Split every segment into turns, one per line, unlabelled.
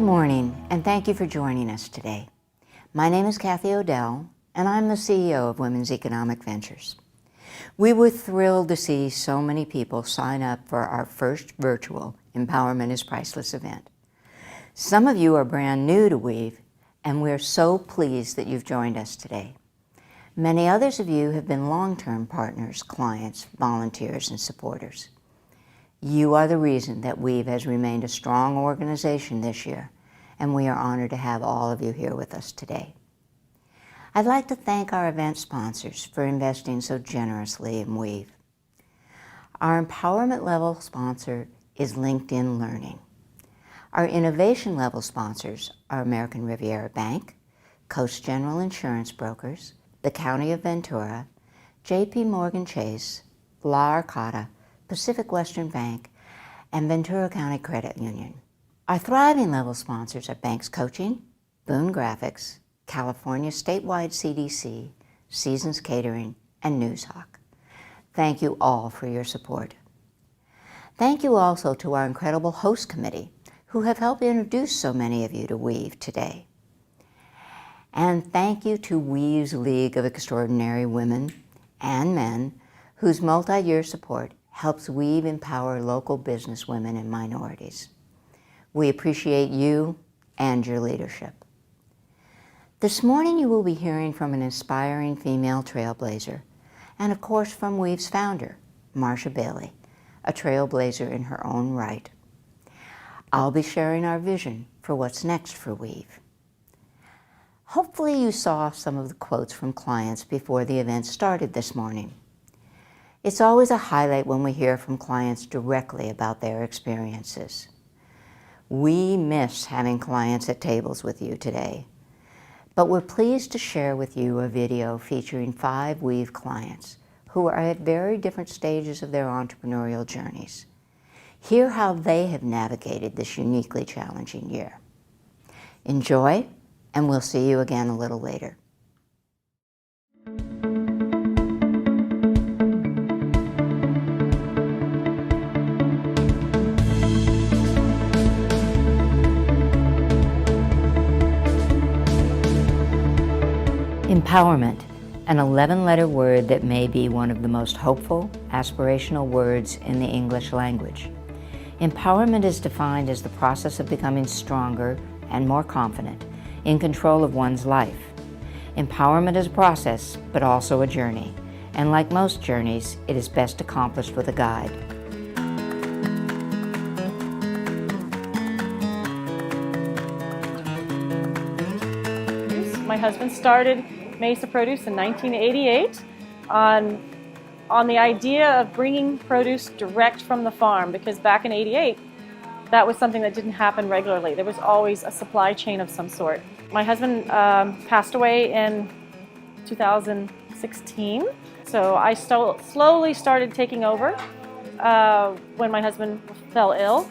morning, and thank you for joining us today. My name is Kathy Odell, and I'm the CEO of Women's Economic Ventures. We were thrilled to see so many people sign up for our first virtual Empowerment is Priceless event. Some of you are brand new to Weave, and we're so pleased that you've joined us today. Many others of you have been long-term partners, clients, volunteers, and supporters. You are the reason that Weave has remained a strong organization this year, and we are honored to have all of you here with us today. I'd like to thank our event sponsors for investing so generously in Weave. Our empowerment level sponsor is LinkedIn Learning. Our innovation level sponsors are American Riviera Bank, Coast General Insurance Brokers, the County of Ventura, J.P. Morgan Chase, La Arcata, Pacific Western Bank, and Ventura County Credit Union. Our thriving level sponsors are Banks Coaching, Boone Graphics, California Statewide CDC, Seasons Catering, and NewsHawk. Thank you all for your support. Thank you also to our incredible host committee who have helped introduce so many of you to Weave today. And thank you to Weave's League of Extraordinary Women and Men whose multi-year support helps Weave empower local business women and minorities. We appreciate you and your leadership. This morning you will be hearing from an inspiring female trailblazer, and of course from Weave's founder, Marsha Bailey, a trailblazer in her own right. I'll be sharing our vision for what's next for Weave. Hopefully you saw some of the quotes from clients before the event started this morning. It's always a highlight when we hear from clients directly about their experiences. We miss having clients at tables with you today, but we're pleased to share with you a video featuring 5 Weave clients who are at very different stages of their entrepreneurial journeys. Hear how they have navigated this uniquely challenging year. Enjoy, and we'll see you again a little later. Empowerment, an 11-letter word that may be one of the most hopeful, aspirational words in the English language. Empowerment is defined as the process of becoming stronger and more confident in control of one's life. Empowerment is a process, but also a journey, and like most journeys, it is best accomplished with a guide.
My husband started Mesa Produce in 1988 on the idea of bringing produce direct from the farm, because back in '88 that was something that didn't happen regularly. There was always a supply chain of some sort. My husband passed away in 2016, so I slowly started taking over when my husband fell ill,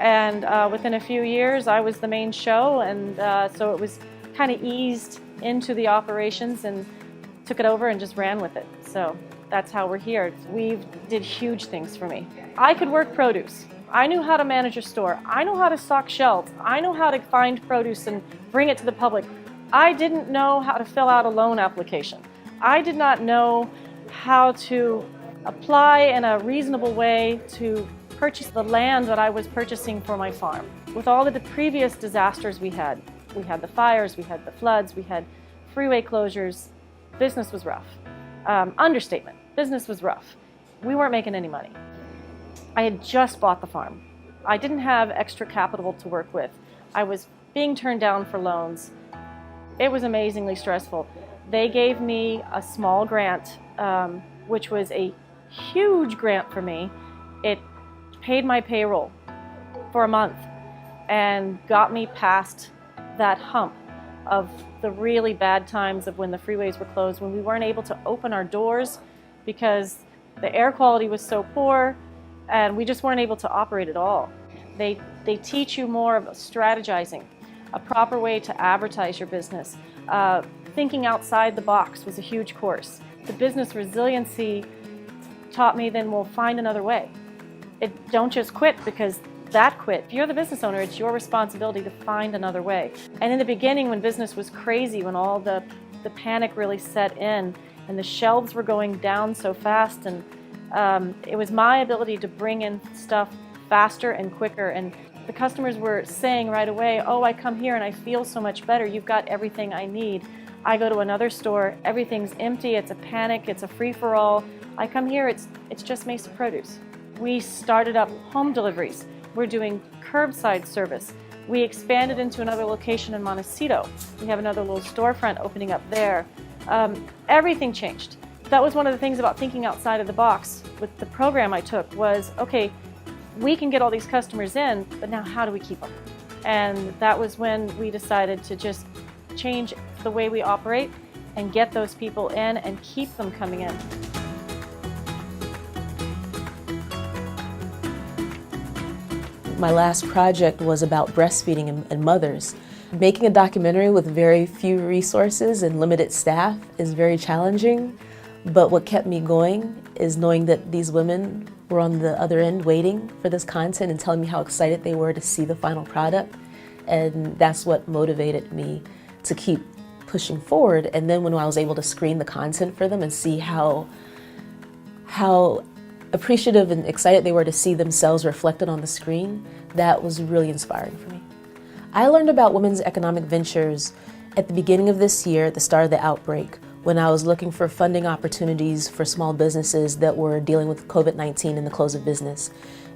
and within a few years I was the main show, and so it was kind of eased into the operations and took it over and just ran with it. So that's how we're here. Weave did huge things for me. I could work produce. I knew how to manage a store. I know how to stock shelves. I know how to find produce and bring it to the public. I didn't know how to fill out a loan application. I did not know how to apply in a reasonable way to purchase the land that I was purchasing for my farm. With all of the previous disasters we had the fires, we had the floods, we had freeway closures. Business was rough. Understatement, business was rough. We weren't making any money. I had just bought the farm. I didn't have extra capital to work with. I was being turned down for loans. It was amazingly stressful. They gave me a small grant, which was a huge grant for me. It paid my payroll for a month and got me past that hump of the really bad times of when the freeways were closed, when we weren't able to open our doors because the air quality was so poor and we just weren't able to operate at all. They teach you more of strategizing, a proper way to advertise your business. Thinking outside the box was a huge course. The business resiliency taught me then we'll find another way. Don't just quit because that quit. If you're the business owner, it's your responsibility to find another way. And in the beginning, when business was crazy, when all the panic really set in and the shelves were going down so fast, and it was my ability to bring in stuff faster and quicker. And the customers were saying right away, oh, I come here and I feel so much better. You've got everything I need. I go to another store, everything's empty, it's a panic, it's a free-for-all. I come here, it's just Mesa Produce. We started up home deliveries. We're doing curbside service. We expanded into another location in Montecito. We have another little storefront opening up there. Everything changed. That was one of the things about thinking outside of the box with the program I took was, okay, we can get all these customers in, but now how do we keep them? And that was when we decided to just change the way we operate and get those people in and keep them coming in.
My last project was about breastfeeding and mothers. Making a documentary with very few resources and limited staff is very challenging, but what kept me going is knowing that these women were on the other end waiting for this content and telling me how excited they were to see the final product, and that's what motivated me to keep pushing forward. And then when I was able to screen the content for them and see how appreciative and excited they were to see themselves reflected on the screen, that was really inspiring for me. I learned about women's economic ventures at the beginning of this year, at the start of the outbreak, when I was looking for funding opportunities for small businesses that were dealing with COVID-19 and the close of business.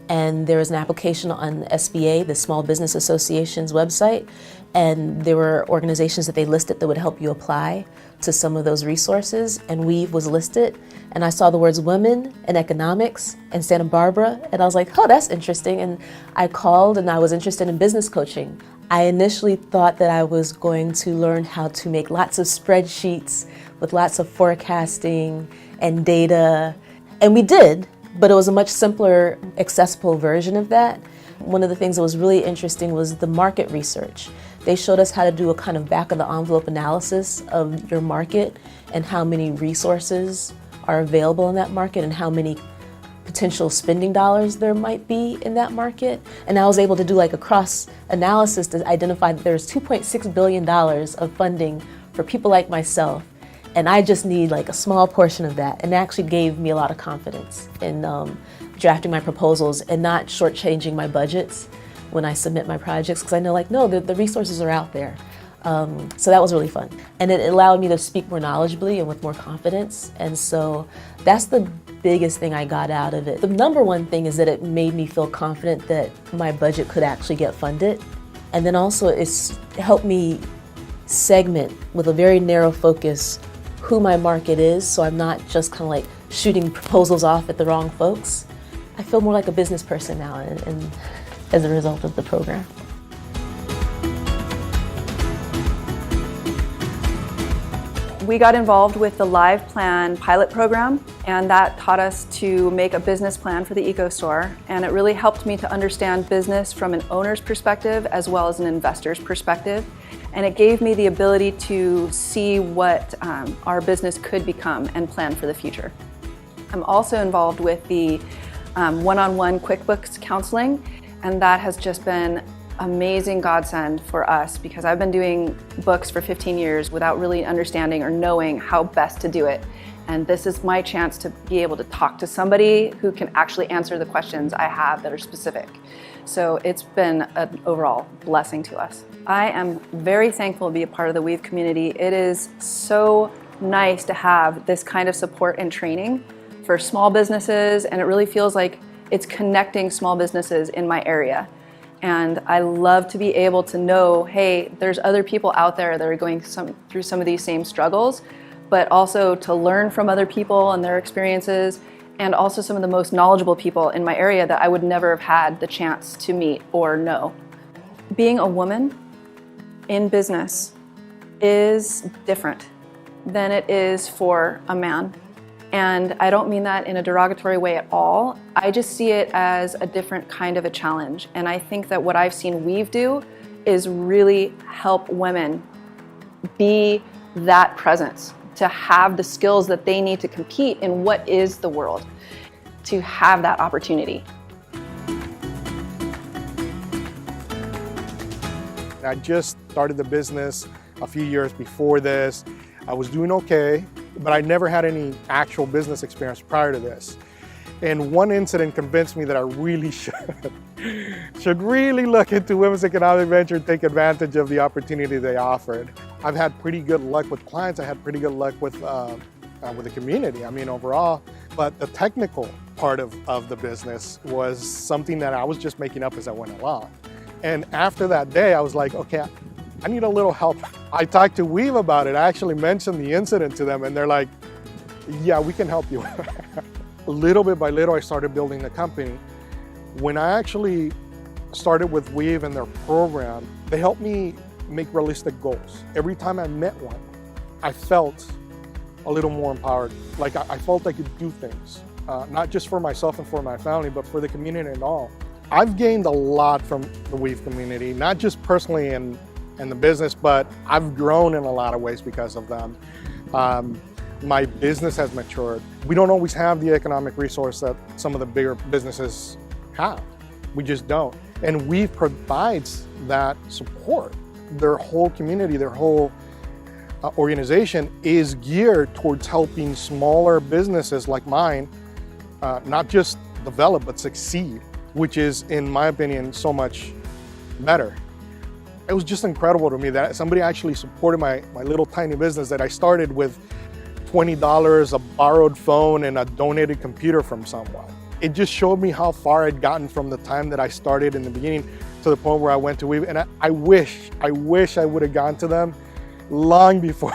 And there was an application on SBA, the Small Business Association's website, and there were organizations that they listed that would help you apply to some of those resources, and Weave was listed, and I saw the words women and economics and Santa Barbara, and I was like, oh, that's interesting, and I called and I was interested in business coaching. I initially thought that I was going to learn how to make lots of spreadsheets with lots of forecasting and data, and we did, but it was a much simpler, accessible version of that. One of the things that was really interesting was the market research. They showed us how to do a kind of back-of-the-envelope analysis of your market and how many resources are available in that market and how many potential spending dollars there might be in that market. And I was able to do like a cross-analysis to identify that there's $2.6 billion of funding for people like myself. And I just need like a small portion of that. And it actually gave me a lot of confidence in drafting my proposals and not shortchanging my budgets when I submit my projects, because I know like, no, the resources are out there. So that was really fun. And it allowed me to speak more knowledgeably and with more confidence. And so that's the biggest thing I got out of it. The number one thing is that it made me feel confident that my budget could actually get funded. And then also it's helped me segment with a very narrow focus who my market is, so I'm not just kind of like shooting proposals off at the wrong folks. I feel more like a business person now, and as a result of the program.
We got involved with the Live Plan pilot program, and that taught us to make a business plan for the EcoStore, and it really helped me to understand business from an owner's perspective as well as an investor's perspective. And it gave me the ability to see what our business could become and plan for the future. I'm also involved with the one-on-one QuickBooks counseling, and that has just been amazing godsend for us because I've been doing books for 15 years without really understanding or knowing how best to do it. And this is my chance to be able to talk to somebody who can actually answer the questions I have that are specific. So it's been an overall blessing to us. I am very thankful to be a part of the Weave community. It is so nice to have this kind of support and training for small businesses, and it really feels like it's connecting small businesses in my area. And I love to be able to know, hey, there's other people out there that are going through some of these same struggles, but also to learn from other people and their experiences, and also some of the most knowledgeable people in my area that I would never have had the chance to meet or know. Being a woman in business is different than it is for a man. And I don't mean that in a derogatory way at all. I just see it as a different kind of a challenge. And I think that what I've seen Weave do is really help women be that presence, to have the skills that they need to compete in what is the world, to have that opportunity.
I just started the business a few years before this. I was doing okay, but I never had any actual business experience prior to this. And one incident convinced me that I really should really look into Women's Economic Venture and take advantage of the opportunity they offered. I've had pretty good luck with clients. I had pretty good luck with the community, I mean, overall. But the technical part of the business was something that I was just making up as I went along. And after that day, I was like, okay, I need a little help. I talked to Weave about it. I actually mentioned the incident to them, and they're like, yeah, we can help you. Little bit by little, I started building the company. When I actually started with Weave and their program, they helped me make realistic goals. Every time I met one, I felt a little more empowered. Like I felt I could do things, not just for myself and for my family, but for the community and all. I've gained a lot from the Weave community, not just personally in the business, but I've grown in a lot of ways because of them. My business has matured. We don't always have the economic resource that some of the bigger businesses have. We just don't. And Weave provides that support. Their whole community, their whole organization is geared towards helping smaller businesses like mine not just develop, but succeed, which is, in my opinion, so much better. It was just incredible to me that somebody actually supported my little tiny business that I started with $20, a borrowed phone, and a donated computer from someone. It just showed me how far I'd gotten from the time that I started in the beginning to the point where I went to Weave. And I wish I would have gone to them long before,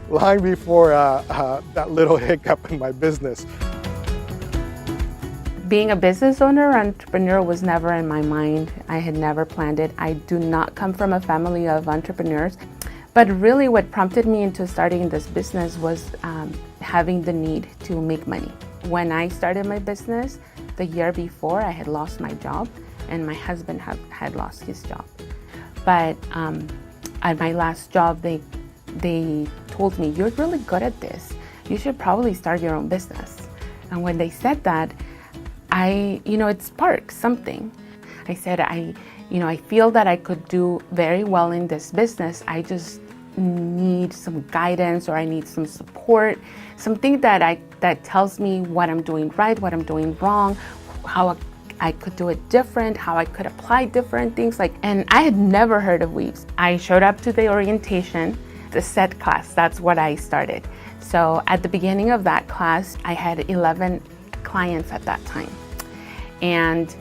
that little hiccup in my business.
Being a business owner or entrepreneur was never in my mind. I had never planned it. I do not come from a family of entrepreneurs. But really what prompted me into starting this business was having the need to make money. When I started my business, the year before, I had lost my job and my husband had lost his job. But at my last job, they told me, you're really good at this. You should probably start your own business. And when they said that, it sparked something. I said, I feel that I could do very well in this business. I just need some guidance, or I need some support, something that tells me what I'm doing right, what I'm doing wrong, how I could do it different, how I could apply different things. And I had never heard of Weaves. I showed up to the orientation, the set class. That's what I started. So at the beginning of that class, I had 11 clients at that time. And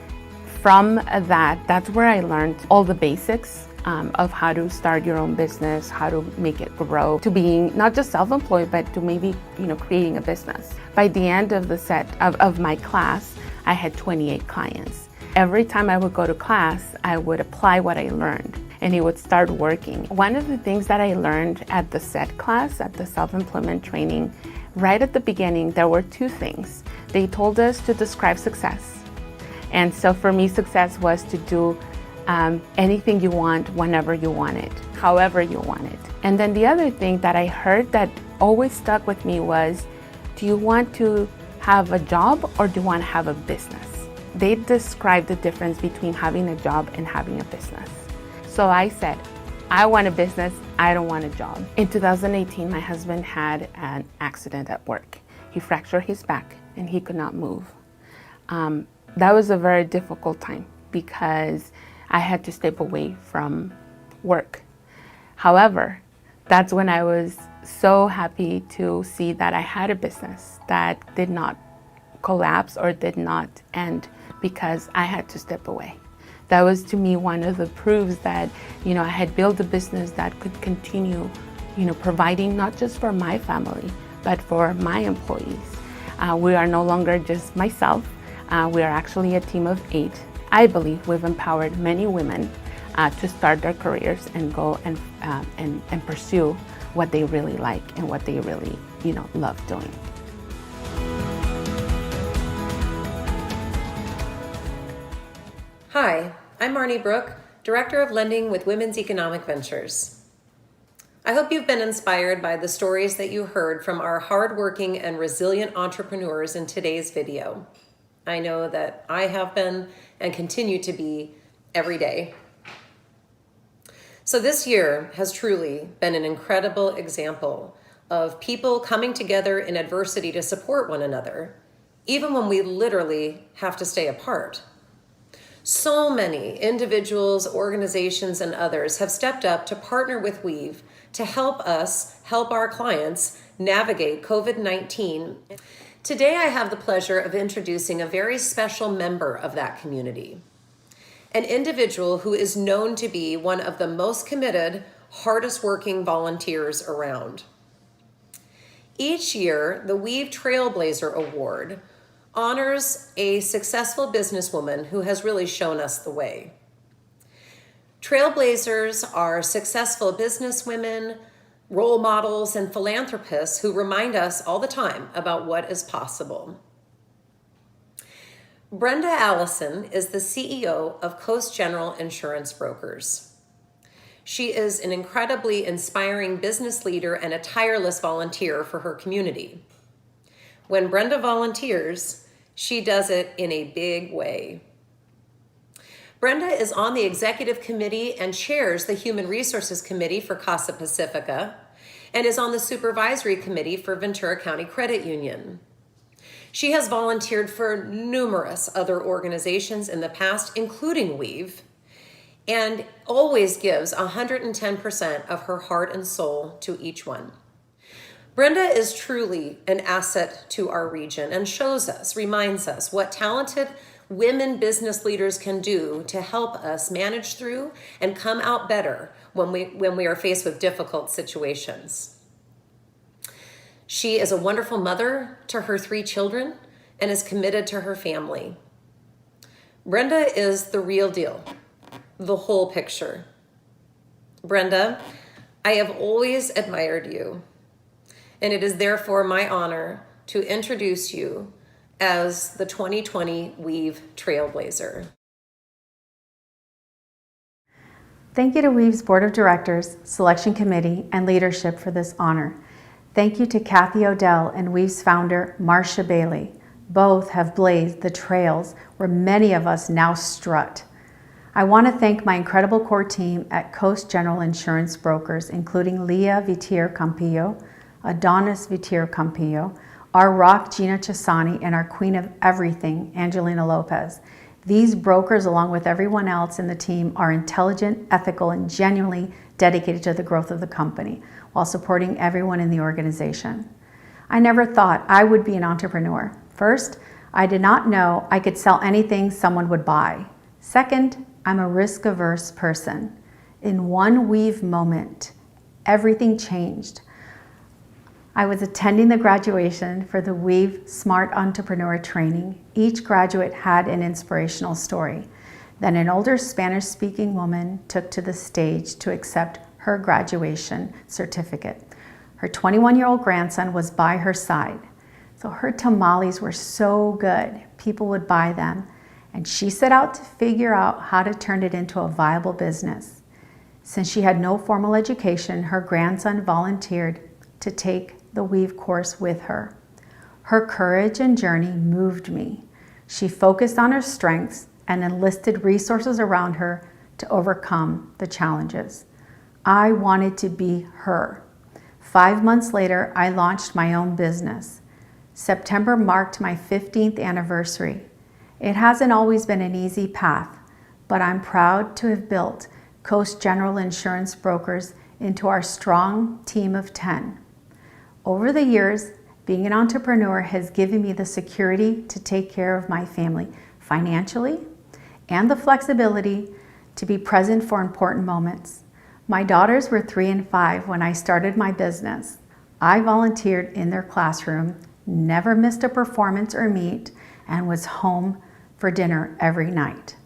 from that's where I learned all the basics of how to start your own business, how to make it grow, to being not just self-employed, but to maybe, creating a business. By the end of the set of my class, I had 28 clients. Every time I would go to class, I would apply what I learned and it would start working. One of the things that I learned at the set class, at the self-employment training, right at the beginning, there were two things. They told us to describe success. And so for me, success was to do anything you want, whenever you want it, however you want it. And then the other thing that I heard that always stuck with me was, do you want to have a job or do you want to have a business? They described the difference between having a job and having a business. So I said, I want a business, I don't want a job. In 2018, my husband had an accident at work. He fractured his back and he could not move. That was a very difficult time because I had to step away from work. However, that's when I was so happy to see that I had a business that did not collapse or did not end because I had to step away. That was to me one of the proofs that, I had built a business that could continue, providing not just for my family, but for my employees. We are no longer just myself. We are actually a team of 8. I believe we've empowered many women to start their careers and go and pursue what they really like and what they really, love doing.
Hi, I'm Marnie Brooke, Director of Lending with Women's Economic Ventures. I hope you've been inspired by the stories that you heard from our hardworking and resilient entrepreneurs in today's video. I know that I have been and continue to be every day. So this year has truly been an incredible example of people coming together in adversity to support one another, even when we literally have to stay apart. So many individuals, organizations, and others have stepped up to partner with Weave to help us help our clients navigate COVID-19. Today, I have the pleasure of introducing a very special member of that community, an individual who is known to be one of the most committed, hardest working volunteers around. Each year, the Weave Trailblazer Award honors a successful businesswoman who has really shown us the way. Trailblazers are successful businesswomen, role models, and philanthropists who remind us all the time about what is possible. Brenda Allison is the CEO of Coast General Insurance Brokers. She is an incredibly inspiring business leader and a tireless volunteer for her community. When Brenda volunteers, she does it in a big way. Brenda is on the executive committee and chairs the Human Resources Committee for Casa Pacifica and is on the supervisory committee for Ventura County Credit Union. She has volunteered for numerous other organizations in the past, including Weave, and always gives 110% of her heart and soul to each one. Brenda is truly an asset to our region and reminds us what talented women business leaders can do to help us manage through and come out better when we are faced with difficult situations. She is a wonderful mother to her 3 children and is committed to her family. Brenda is the real deal, the whole picture. Brenda, I have always admired you, and it is therefore my honor to introduce you as the 2020 Weave Trailblazer.
Thank you to Weave's Board of Directors, Selection Committee, and leadership for this honor. Thank you to Kathy Odell and Weave's founder, Marcia Bailey. Both have blazed the trails where many of us now strut. I want to thank my incredible core team at Coast General Insurance Brokers, including Leah Vitier-Campillo, Adonis Vitier-Campillo, our rock Gina Chesani, and our queen of everything, Angelina Lopez. These brokers, along with everyone else in the team, are intelligent, ethical, and genuinely dedicated to the growth of the company while supporting everyone in the organization. I never thought I would be an entrepreneur. First, I did not know I could sell anything someone would buy. Second, I'm a risk-averse person. In one Weave moment, everything changed. I was attending the graduation for the Weave Smart Entrepreneur Training. Each graduate had an inspirational story. Then an older Spanish-speaking woman took to the stage to accept her graduation certificate. Her 21-year-old grandson was by her side. So her tamales were so good, people would buy them. And she set out to figure out how to turn it into a viable business. Since she had no formal education, her grandson volunteered to take the Weave course with her. Her courage and journey moved me. She focused on her strengths and enlisted resources around her to overcome the challenges. I wanted to be her. 5 months later, I launched my own business. September marked my 15th anniversary. It hasn't always been an easy path, but I'm proud to have built Coast General Insurance Brokers into our strong team of 10. Over the years, being an entrepreneur has given me the security to take care of my family financially and the flexibility to be present for important moments. My daughters were 3 and 5 when I started my business. I volunteered in their classroom, never missed a performance or meet, and was home for dinner every night.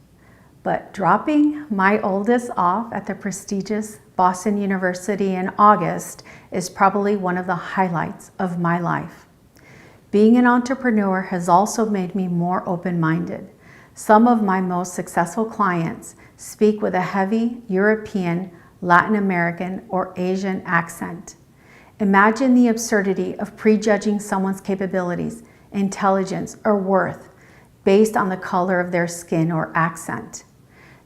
But dropping my oldest off at the prestigious Boston University in August is probably one of the highlights of my life. Being an entrepreneur has also made me more open-minded. Some of my most successful clients speak with a heavy European, Latin American, or Asian accent. Imagine the absurdity of prejudging someone's capabilities, intelligence, or worth based on the color of their skin or accent.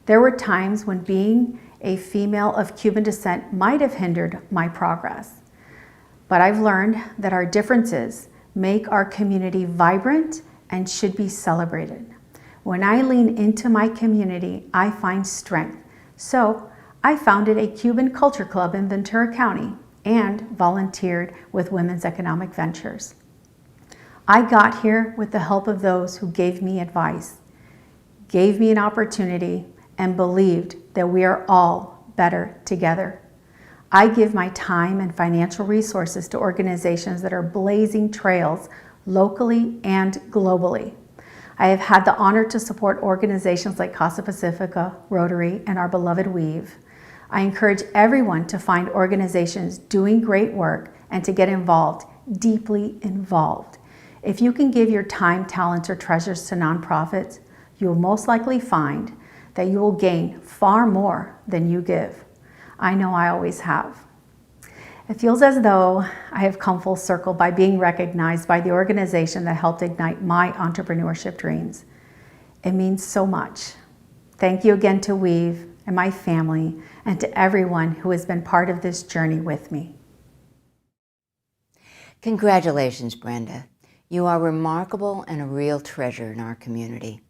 There were times when being a female of Cuban descent might have hindered my progress. But I've learned that our differences make our community vibrant and should be celebrated. When I lean into my community, I find strength. So I founded a Cuban culture club in Ventura County and volunteered with Women's Economic Ventures. I got here with the help of those who gave me advice, gave me an opportunity, and believed that we are all better together. I give my time and financial resources to organizations that are blazing trails locally and globally. I have had the honor to support organizations like Casa Pacifica, Rotary, and our beloved Weave. I encourage everyone to find organizations doing great work and to get involved, deeply involved. If you can give your time, talents, or treasures to nonprofits, you will most likely find that you will gain far more than you give. I know I always have. It feels as though I have come full circle by being recognized by the organization that helped ignite my entrepreneurship dreams. It means so much. Thank you again to Weave and my family and to everyone who has been part of this journey with me.
Congratulations, Brenda. You are remarkable and a real treasure in our community.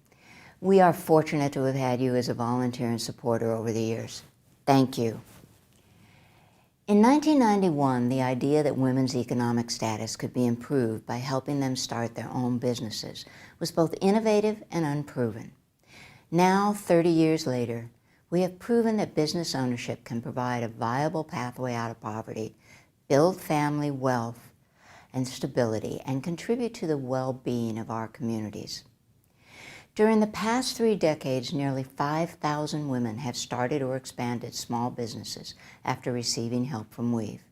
We are fortunate to have had you as a volunteer and supporter over the years. Thank you. In 1991, the idea that women's economic status could be improved by helping them start their own businesses was both innovative and unproven. Now, 30 years later, we have proven that business ownership can provide a viable pathway out of poverty, build family wealth and stability, and contribute to the well-being of our communities. During the past 3 decades, nearly 5,000 women have started or expanded small businesses after receiving help from Weave.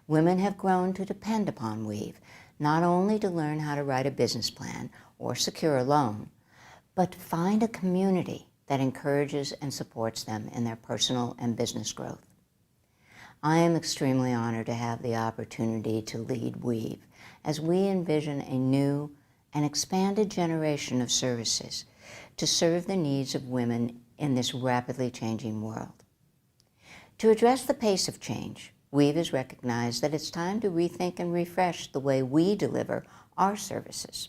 Women have grown to depend upon Weave, not only to learn how to write a business plan or secure a loan, but to find a community that encourages and supports them in their personal and business growth. I am extremely honored to have the opportunity to lead Weave as we envision a new and expanded generation of services to serve the needs of women in this rapidly changing world. To address the pace of change, Weave has recognized that it's time to rethink and refresh the way we deliver our services.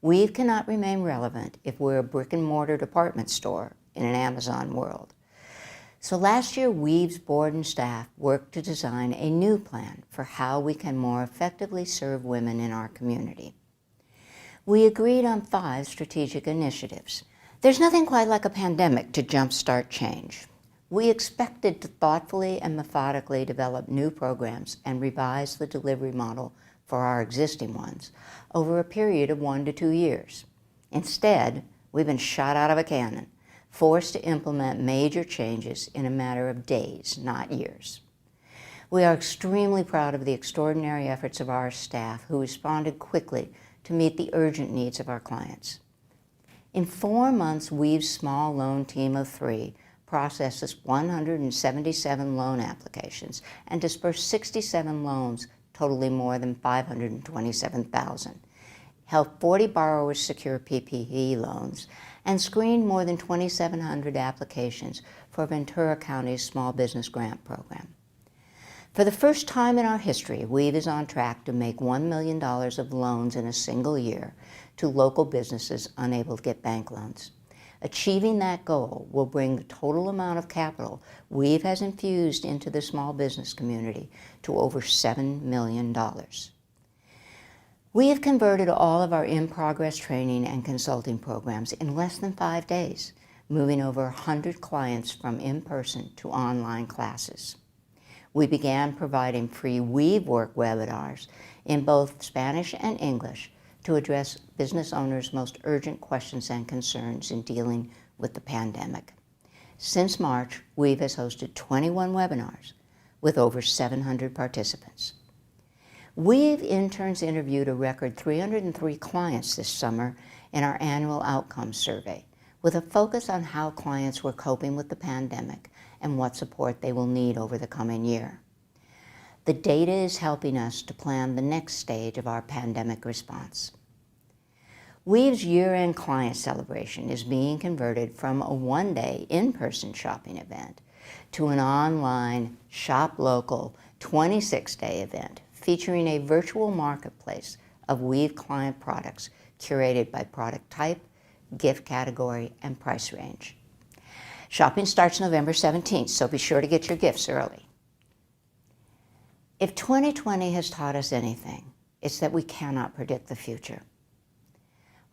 Weave cannot remain relevant if we're a brick-and-mortar department store in an Amazon world. So last year, Weave's board and staff worked to design a new plan for how we can more effectively serve women in our community. We agreed on 5 strategic initiatives. There's nothing quite like a pandemic to jumpstart change. We expected to thoughtfully and methodically develop new programs and revise the delivery model for our existing ones over a period of 1 to 2 years. Instead, we've been shot out of a cannon, forced to implement major changes in a matter of days, not years. We are extremely proud of the extraordinary efforts of our staff who responded quickly to meet the urgent needs of our clients. In 4 months, Weave's small loan team of 3 processes 177 loan applications and dispersed 67 loans totaling more than $527,000, helped 40 borrowers secure PPP loans, and screened more than 2,700 applications for Ventura County's Small Business Grant Program. For the first time in our history, Weave is on track to make $1 million of loans in a single year to local businesses unable to get bank loans. Achieving that goal will bring the total amount of capital Weave has infused into the small business community to over $7 million. We have converted all of our in-progress training and consulting programs in less than 5 days, moving over 100 clients from in-person to online classes. We began providing free Weave Work webinars in both Spanish and English to address business owners' most urgent questions and concerns in dealing with the pandemic. Since March, Weave has hosted 21 webinars with over 700 participants. Weave interns interviewed a record 303 clients this summer in our annual outcomes survey, with a focus on how clients were coping with the pandemic and what support they will need over the coming year. The data is helping us to plan the next stage of our pandemic response. Weave's year-end client celebration is being converted from a 1-day in-person shopping event to an online, shop local, 26-day event featuring a virtual marketplace of Weave client products curated by product type, gift category, and price range. Shopping starts November 17th, so be sure to get your gifts early. If 2020 has taught us anything, it's that we cannot predict the future.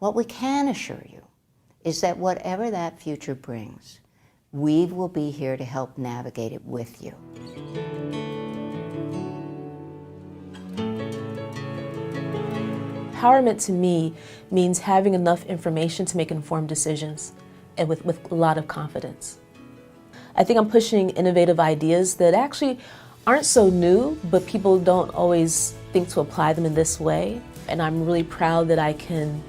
What we can assure you is that whatever that future brings, Weave will be here to help navigate it with you.
Empowerment to me means having enough information to make informed decisions, and with a lot of confidence. I think I'm pushing innovative ideas that actually aren't so new, but people don't always think to apply them in this way. And I'm really proud that I can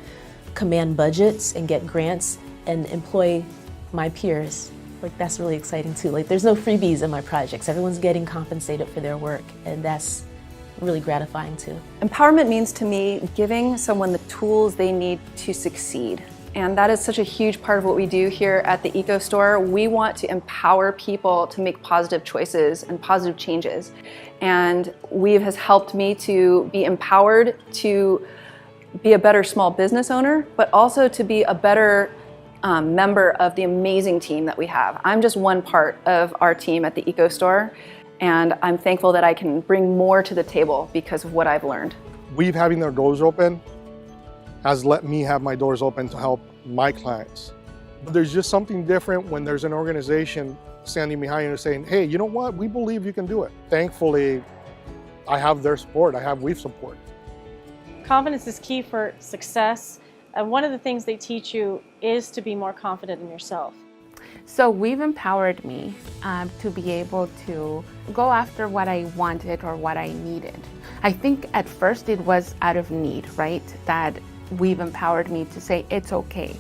command budgets and get grants and employ my peers. Like, that's really exciting too. Like, there's no freebies in my projects. Everyone's getting compensated for their work, and that's really gratifying too.
Empowerment means to me giving someone the tools they need to succeed. And that is such a huge part of what we do here at the Eco Store. We want to empower people to make positive choices and positive changes. And Weave has helped me to be empowered to be a better small business owner, but also to be a better member of the amazing team that we have. I'm just one part of our team at the Eco Store, and I'm thankful that I can bring more to the table because of what I've learned.
Weave having their doors open has let me have my doors open to help my clients. But there's just something different when there's an organization standing behind you and saying, hey, you know what? We believe you can do it. Thankfully, I have their support. I have Weave support.
Confidence is key for success. And one of the things they teach you is to be more confident in yourself.
So Weave empowered me to be able to go after what I wanted or what I needed. I think at first it was out of need, right? That Weave empowered me to say, it's okay.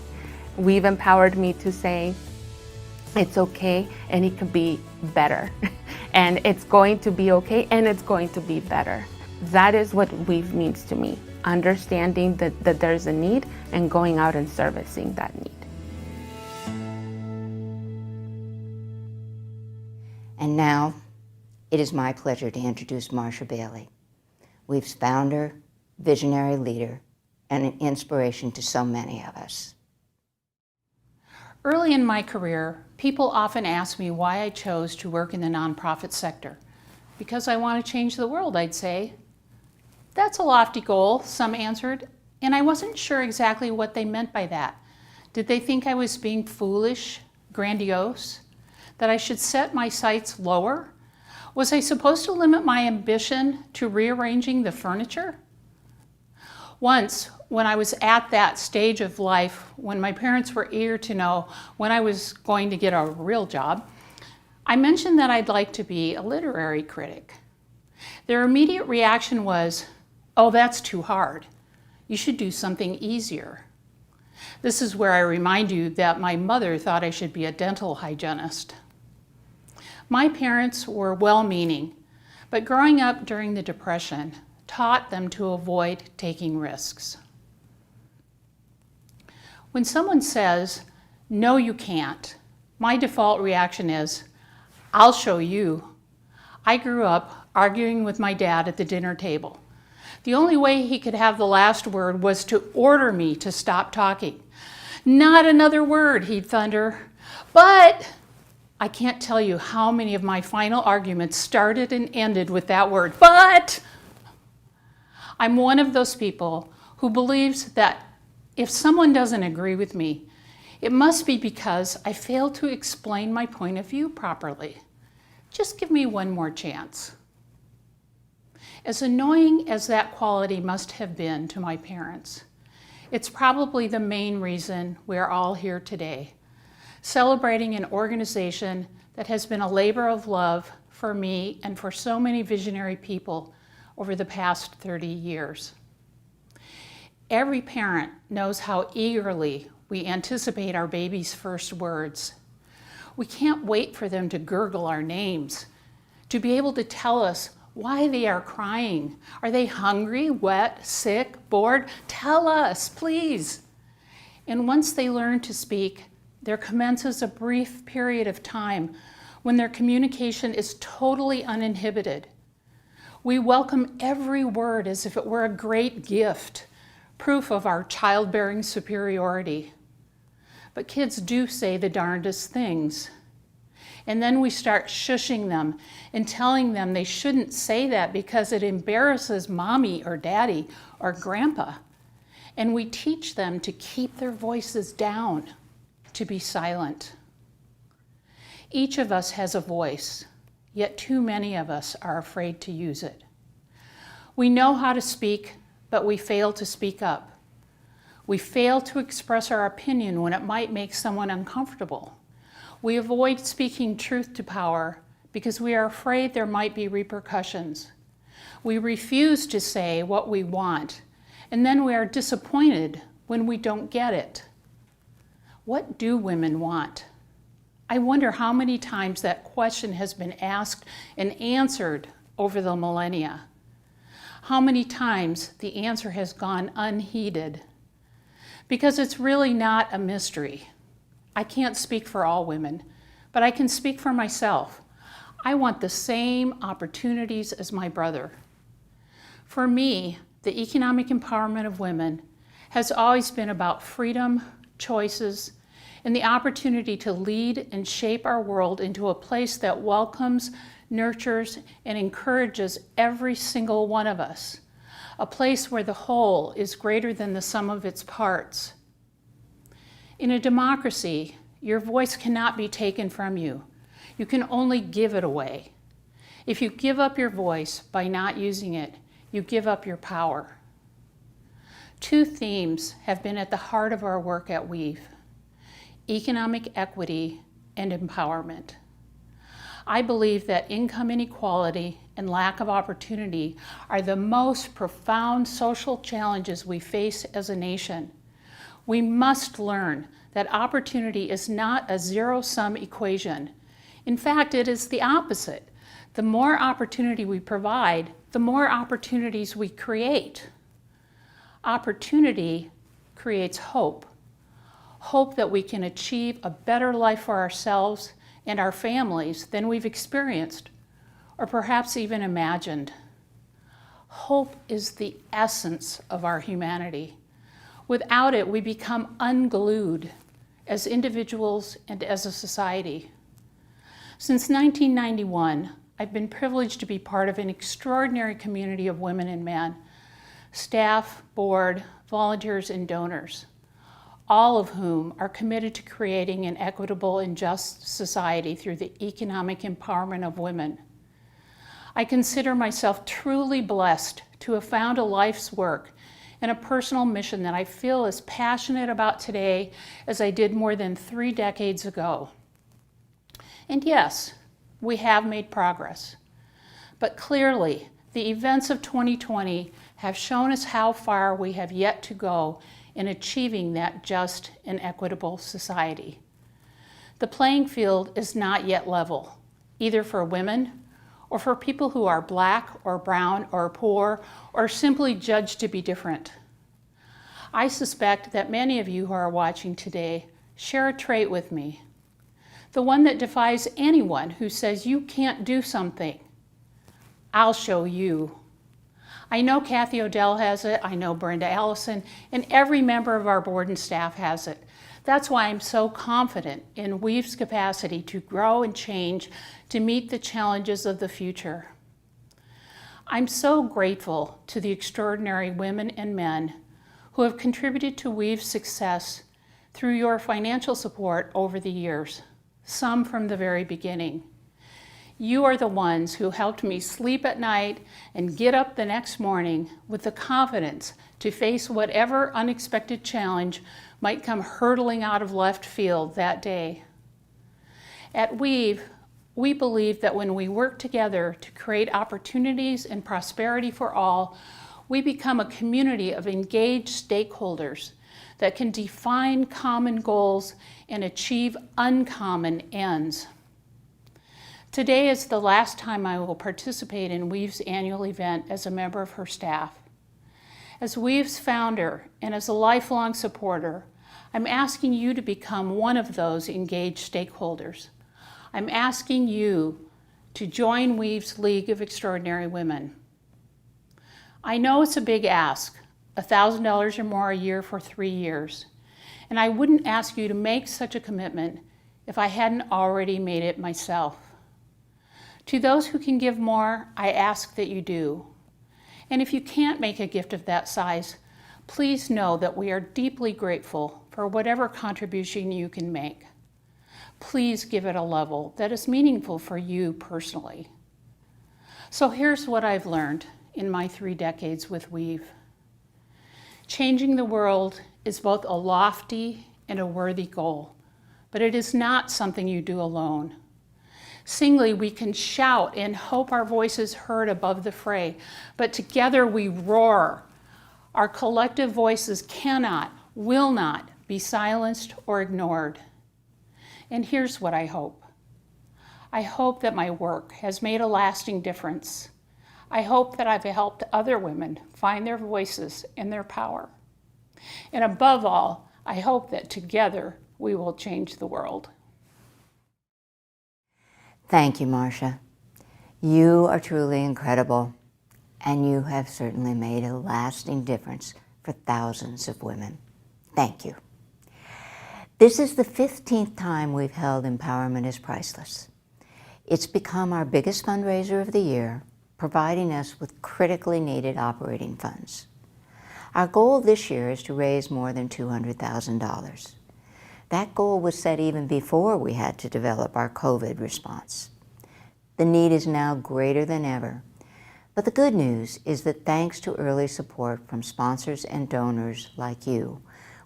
Weave empowered me to say, it's okay and it could be better. And it's going to be okay and it's going to be better. That is what Weave means to me. Understanding that there's a need and going out and servicing that need.
And now, it is my pleasure to introduce Marsha Bailey, Weave's founder, visionary leader, and an inspiration to so many of us.
Early in my career, people often ask me why I chose to work in the nonprofit sector. Because I want to change the world, I'd say. That's a lofty goal, some answered, and I wasn't sure exactly what they meant by that. Did they think I was being foolish, grandiose? That I should set my sights lower? Was I supposed to limit my ambition to rearranging the furniture? Once, when I was at that stage of life, when my parents were eager to know when I was going to get a real job, I mentioned that I'd like to be a literary critic. Their immediate reaction was, oh, that's too hard. You should do something easier. This is where I remind you that my mother thought I should be a dental hygienist. My parents were well-meaning, but growing up during the Depression taught them to avoid taking risks. When someone says, no, you can't, my default reaction is, I'll show you. I grew up arguing with my dad at the dinner table. The only way he could have the last word was to order me to stop talking. Not another word, he'd thunder. But I can't tell you how many of my final arguments started and ended with that word, but. I'm one of those people who believes that if someone doesn't agree with me, it must be because I failed to explain my point of view properly. Just give me one more chance. As annoying as that quality must have been to my parents, it's probably the main reason we're all here today, celebrating an organization that has been a labor of love for me and for so many visionary people over the past 30 years. Every parent knows how eagerly we anticipate our baby's first words. We can't wait for them to gurgle our names, to be able to tell us why they are crying. Are they hungry, wet, sick, bored? Tell us, please. And once they learn to speak, there commences a brief period of time when their communication is totally uninhibited. We welcome every word as if it were a great gift, proof of our childbearing superiority. But kids do say the darndest things. And then we start shushing them and telling them they shouldn't say that because it embarrasses mommy or daddy or grandpa. And we teach them to keep their voices down, to be silent. Each of us has a voice, yet too many of us are afraid to use it. We know how to speak, but we fail to speak up. We fail to express our opinion when it might make someone uncomfortable. We avoid speaking truth to power because we are afraid there might be repercussions. We refuse to say what we want, and then we are disappointed when we don't get it. What do women want? I wonder how many times that question has been asked and answered over the millennia. How many times the answer has gone unheeded. Because it's really not a mystery. I can't speak for all women, but I can speak for myself. I want the same opportunities as my brother. For me, the economic empowerment of women has always been about freedom, choices, and the opportunity to lead and shape our world into a place that welcomes, nurtures, and encourages every single one of us. A place where the whole is greater than the sum of its parts. In a democracy, your voice cannot be taken from you. You can only give it away. If you give up your voice by not using it, you give up your power. Two themes have been at the heart of our work at Weave: economic equity and empowerment. I believe that income inequality and lack of opportunity are the most profound social challenges we face as a nation. We must learn that opportunity is not a zero-sum equation. In fact, it is the opposite. The more opportunity we provide, the more opportunities we create. Opportunity creates hope. Hope that we can achieve a better life for ourselves and our families than we've experienced, or perhaps even imagined. Hope is the essence of our humanity. Without it, we become unglued as individuals and as a society. Since 1991, I've been privileged to be part of an extraordinary community of women and men, staff, board, volunteers, and donors, all of whom are committed to creating an equitable and just society through the economic empowerment of women. I consider myself truly blessed to have found a life's work and a personal mission that I feel as passionate about today as I did more than 3 decades ago. And yes, we have made progress, but clearly the events of 2020 have shown us how far we have yet to go in achieving that just and equitable society. The playing field is not yet level, either for women or for people who are Black or brown or poor or simply judged to be different. I suspect that many of you who are watching today share a trait with me, the one that defies anyone who says you can't do something. I'll show you. I know Kathy Odell has it, I know Brenda, Allison, and every member of our board and staff has it. That's why I'm so confident in Weave's capacity to grow and change to meet the challenges of the future. I'm so grateful to the extraordinary women and men who have contributed to Weave's success through your financial support over the years, some from the very beginning. You are the ones who helped me sleep at night and get up the next morning with the confidence to face whatever unexpected challenge might come hurtling out of left field that day. At Weave, we believe that when we work together to create opportunities and prosperity for all, we become a community of engaged stakeholders that can define common goals and achieve uncommon ends. Today is the last time I will participate in Weave's annual event as a member of her staff. As Weave's founder and as a lifelong supporter, I'm asking you to become one of those engaged stakeholders. I'm asking you to join Weave's League of Extraordinary Women. I know it's a big ask, $1,000 or more a year for 3 years, and I wouldn't ask you to make such a commitment if I hadn't already made it myself. To those who can give more, I ask that you do. And if you can't make a gift of that size, please know that we are deeply grateful for whatever contribution you can make. Please give it a level that is meaningful for you personally. So here's what I've learned in my 3 decades with Weave. Changing the world is both a lofty and a worthy goal, but it is not something you do alone. Singly, we can shout and hope our voices heard above the fray, but together we roar. Our collective voices cannot, will not be silenced or ignored. And here's what I hope. I hope that my work has made a lasting difference. I hope that I've helped other women find their voices and their power. And above all, I hope that together we will change the world.
Thank you, Marcia. You are truly incredible, and you have certainly made a lasting difference for thousands of women. Thank you. This is the 15th time we've held Empowerment is Priceless. It's become our biggest fundraiser of the year, providing us with critically needed operating funds. Our goal this year is to raise more than $200,000. That goal was set even before we had to develop our COVID response. The need is now greater than ever, but the good news is that thanks to early support from sponsors and donors like you,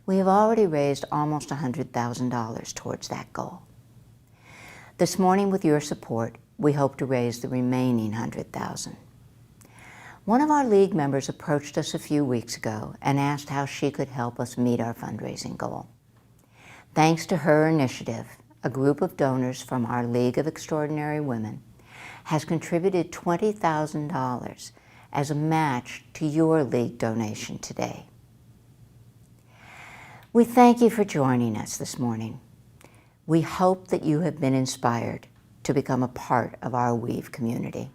we have already raised almost $100,000 towards that goal. This morning, with your support, we hope to raise the remaining $100,000. One of our League members approached us a few weeks ago and asked how she could help us meet our fundraising goal. Thanks to her initiative, a group of donors from our League of Extraordinary Women has contributed $20,000 as a match to your League donation today. We thank you for joining us this morning. We hope that you have been inspired to become a part of our Weave community.